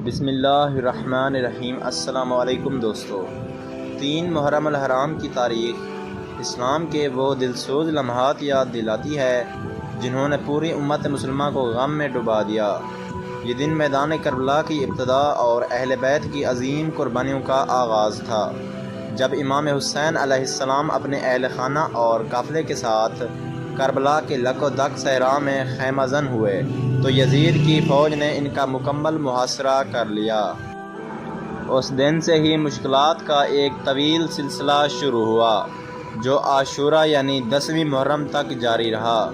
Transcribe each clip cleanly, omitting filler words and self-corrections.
بسم اللہ الرحمن الرحیم۔ السلام علیکم دوستو۔ 3 محرم الحرام کی تاریخ اسلام کے وہ دلسوز لمحات یاد دلاتی ہے جنہوں نے پوری امت مسلمہ کو غم میں ڈبا دیا۔ یہ دن میدان کربلا کی ابتدا اور اہل بیت کی عظیم قربانیوں کا آغاز تھا، جب امام حسین علیہ السلام اپنے اہل خانہ اور قافلے کے ساتھ کربلا کے لک و دک صحرا میں خیمہ زن ہوئے تو یزید کی فوج نے ان کا مکمل محاصرہ کر لیا۔ اس دن سے ہی مشکلات کا ایک طویل سلسلہ شروع ہوا جو عاشوراء یعنی 10ویں محرم تک جاری رہا،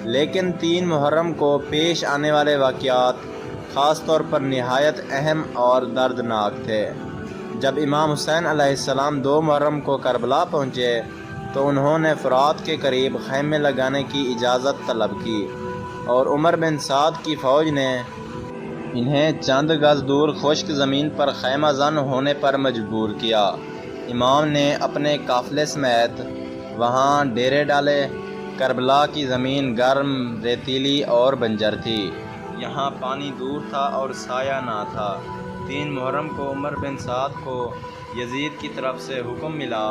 لیکن 3 محرم کو پیش آنے والے واقعات خاص طور پر نہایت اہم اور دردناک تھے۔ جب امام حسین علیہ السلام 2 محرم کو کربلا پہنچے تو انہوں نے فرات کے قریب خیمے لگانے کی اجازت طلب کی اور عمر بن سعد کی فوج نے انہیں چند گز دور خشک زمین پر خیمہ زن ہونے پر مجبور کیا۔ امام نے اپنے قافلے سمیت وہاں ڈیرے ڈالے۔ کربلا کی زمین گرم، ریتیلی اور بنجر تھی، یہاں پانی دور تھا اور سایہ نہ تھا۔ 3 محرم کو عمر بن سعد کو یزید کی طرف سے حکم ملا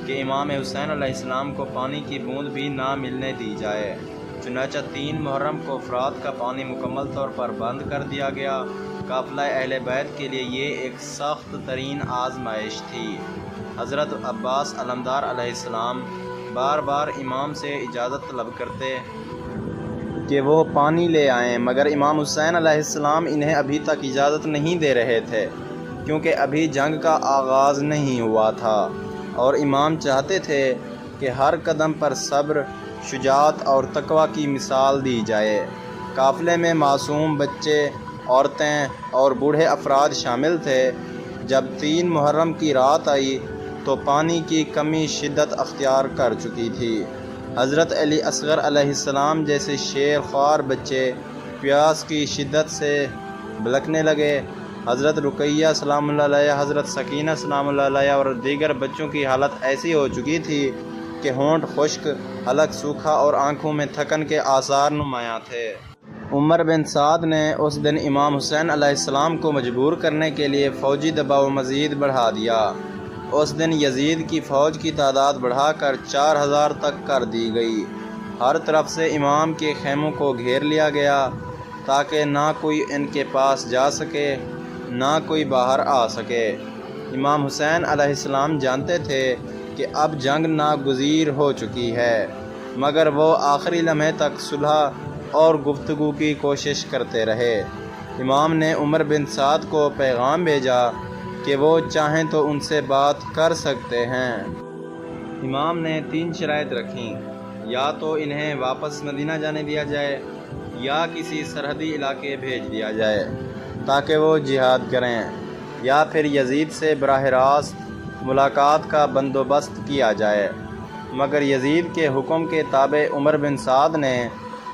کہ امام حسین علیہ السلام کو پانی کی بوند بھی نہ ملنے دی جائے، چنانچہ 3 محرم کو فرات کا پانی مکمل طور پر بند کر دیا گیا۔ قافلہ اہل بیت کے لیے یہ ایک سخت ترین آزمائش تھی۔ حضرت عباس علمدار علیہ السلام بار بار امام سے اجازت طلب کرتے کہ وہ پانی لے آئیں، مگر امام حسین علیہ السلام انہیں ابھی تک اجازت نہیں دے رہے تھے، کیونکہ ابھی جنگ کا آغاز نہیں ہوا تھا اور امام چاہتے تھے کہ ہر قدم پر صبر، شجاعت اور تقوی کی مثال دی جائے۔ قافلے میں معصوم بچے، عورتیں اور بوڑھے افراد شامل تھے۔ جب 3 محرم کی رات آئی تو پانی کی کمی شدت اختیار کر چکی تھی۔ حضرت علی اصغر علیہ السلام جیسے شیر خوار بچے پیاس کی شدت سے بلکنے لگے۔ حضرت رقیہ سلام اللہ علیہ، حضرت سکینہ سلام اللہ علیہ اور دیگر بچوں کی حالت ایسی ہو چکی تھی کہ ہونٹ خشک، حلق سوکھا اور آنکھوں میں تھکن کے آثار نمایاں تھے۔ عمر بن سعد نے اس دن امام حسین علیہ السلام کو مجبور کرنے کے لیے فوجی دباؤ مزید بڑھا دیا۔ اس دن یزید کی فوج کی تعداد بڑھا کر 4000 تک کر دی گئی۔ ہر طرف سے امام کے خیموں کو گھیر لیا گیا تاکہ نہ کوئی ان کے پاس جا سکے نہ کوئی باہر آ سکے۔ امام حسین علیہ السلام جانتے تھے کہ اب جنگ ناگزیر ہو چکی ہے، مگر وہ آخری لمحے تک صلح اور گفتگو کی کوشش کرتے رہے۔ امام نے عمر بن سعد کو پیغام بھیجا کہ وہ چاہیں تو ان سے بات کر سکتے ہیں۔ امام نے 3 شرائط رکھیں، یا تو انہیں واپس مدینہ جانے دیا جائے یا کسی سرحدی علاقے بھیج دیا جائے تاکہ وہ جہاد کریں، یا پھر یزید سے براہ راست ملاقات کا بندوبست کیا جائے۔ مگر یزید کے حکم کے تابع عمر بن سعد نے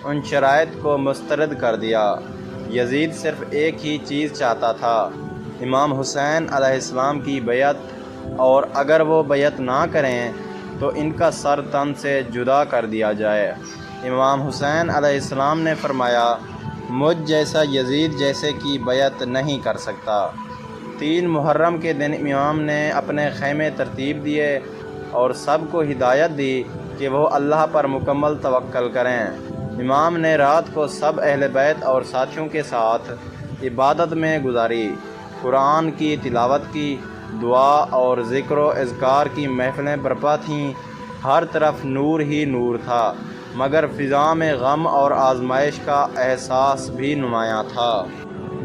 ان شرائط کو مسترد کر دیا۔ یزید صرف ایک ہی چیز چاہتا تھا، امام حسین علیہ السلام کی بیعت، اور اگر وہ بیعت نہ کریں تو ان کا سر تن سے جدا کر دیا جائے۔ امام حسین علیہ السلام نے فرمایا، مجھ جیسا یزید جیسے کی بیعت نہیں کر سکتا۔ 3 محرم کے دن امام نے اپنے خیمے ترتیب دیے اور سب کو ہدایت دی کہ وہ اللہ پر مکمل توکل کریں۔ امام نے رات کو سب اہل بیت اور ساتھیوں کے ساتھ عبادت میں گزاری، قرآن کی تلاوت کی، دعا اور ذکر و اذکار کی محفلیں برپا تھیں۔ ہر طرف نور ہی نور تھا، مگر فضا میں غم اور آزمائش کا احساس بھی نمایاں تھا۔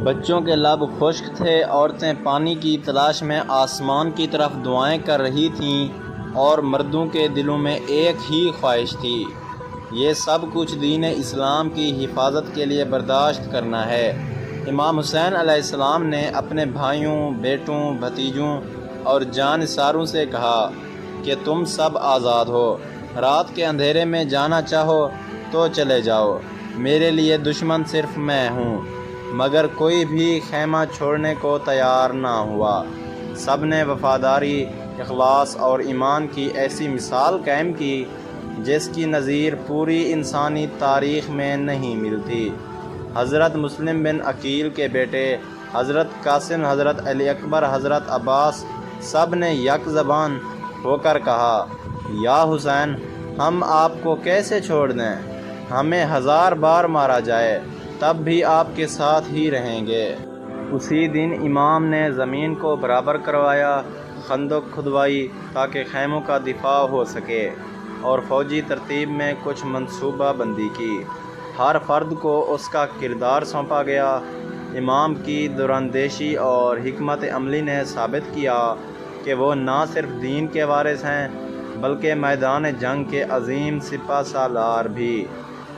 بچوں کے لب خشک تھے، عورتیں پانی کی تلاش میں آسمان کی طرف دعائیں کر رہی تھیں اور مردوں کے دلوں میں ایک ہی خواہش تھی، یہ سب کچھ دین اسلام کی حفاظت کے لیے برداشت کرنا ہے۔ امام حسین علیہ السلام نے اپنے بھائیوں، بیٹوں، بھتیجوں اور جانثاروں سے کہا کہ تم سب آزاد ہو، رات کے اندھیرے میں جانا چاہو تو چلے جاؤ، میرے لیے دشمن صرف میں ہوں۔ مگر کوئی بھی خیمہ چھوڑنے کو تیار نہ ہوا۔ سب نے وفاداری، اخلاص اور ایمان کی ایسی مثال قائم کی جس کی نظیر پوری انسانی تاریخ میں نہیں ملتی۔ حضرت مسلم بن عقیل کے بیٹے حضرت قاسم، حضرت علی اکبر، حضرت عباس سب نے یک زبان ہو کر کہا، یا حسین ہم آپ کو کیسے چھوڑ دیں؟ ہمیں 1000 بار مارا جائے تب بھی آپ کے ساتھ ہی رہیں گے۔ اسی دن امام نے زمین کو برابر کروایا، خندق کھدوائی تاکہ خیموں کا دفاع ہو سکے، اور فوجی ترتیب میں کچھ منصوبہ بندی کی۔ ہر فرد کو اس کا کردار سونپا گیا۔ امام کی دوراندیشی اور حکمت عملی نے ثابت کیا کہ وہ نہ صرف دین کے وارث ہیں بلکہ میدان جنگ کے عظیم سپہ سالار بھی۔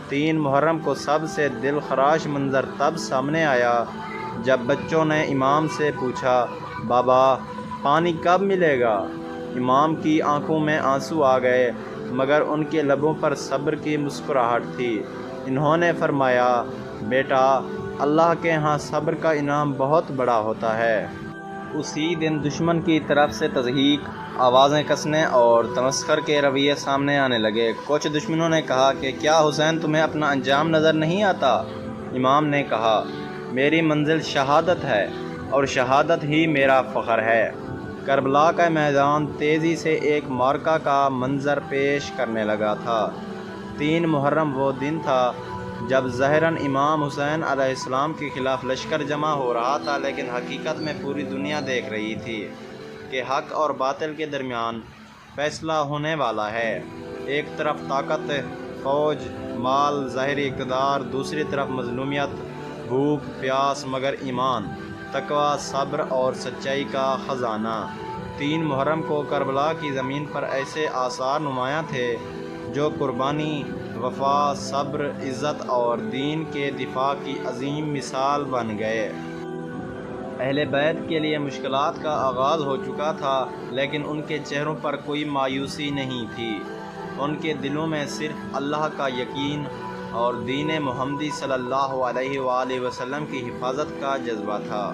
3 محرم کو سب سے دل خراش منظر تب سامنے آیا جب بچوں نے امام سے پوچھا، بابا پانی کب ملے گا؟ امام کی آنکھوں میں آنسو آ گئے مگر ان کے لبوں پر صبر کی مسکراہٹ تھی۔ انہوں نے فرمایا، بیٹا اللہ کے ہاں صبر کا انعام بہت بڑا ہوتا ہے۔ اسی دن دشمن کی طرف سے تضحیک، آوازیں کسنے اور تمسخر کے رویے سامنے آنے لگے۔ کچھ دشمنوں نے کہا کہ کیا حسین تمہیں اپنا انجام نظر نہیں آتا؟ امام نے کہا، میری منزل شہادت ہے اور شہادت ہی میرا فخر ہے۔ کربلا کا میدان تیزی سے ایک معرکہ کا منظر پیش کرنے لگا تھا۔ 3 محرم وہ دن تھا جب ظاہراً امام حسین علیہ السلام کے خلاف لشکر جمع ہو رہا تھا، لیکن حقیقت میں پوری دنیا دیکھ رہی تھی کہ حق اور باطل کے درمیان فیصلہ ہونے والا ہے۔ ایک طرف طاقت، فوج، مال، ظاہری اقتدار، دوسری طرف مظلومیت، بھوک، پیاس، مگر ایمان، تقوی، صبر اور سچائی کا خزانہ۔ 3 محرم کو کربلا کی زمین پر ایسے آثار نمایاں تھے جو قربانی، وفا، صبر، عزت اور دین کے دفاع کی عظیم مثال بن گئے۔ اہل بیت کے لیے مشکلات کا آغاز ہو چکا تھا، لیکن ان کے چہروں پر کوئی مایوسی نہیں تھی۔ ان کے دلوں میں صرف اللہ کا یقین اور دین محمدی صلی اللہ علیہ وآلہ وسلم کی حفاظت کا جذبہ تھا۔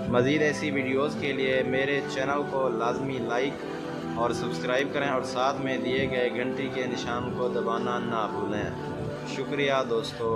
مزید ایسی ویڈیوز کے لیے میرے چینل کو لازمی لائک اور سبسکرائب کریں اور ساتھ میں دیے گئے گھنٹی کے نشان کو دبانا نہ بھولیں۔ شکریہ دوستو۔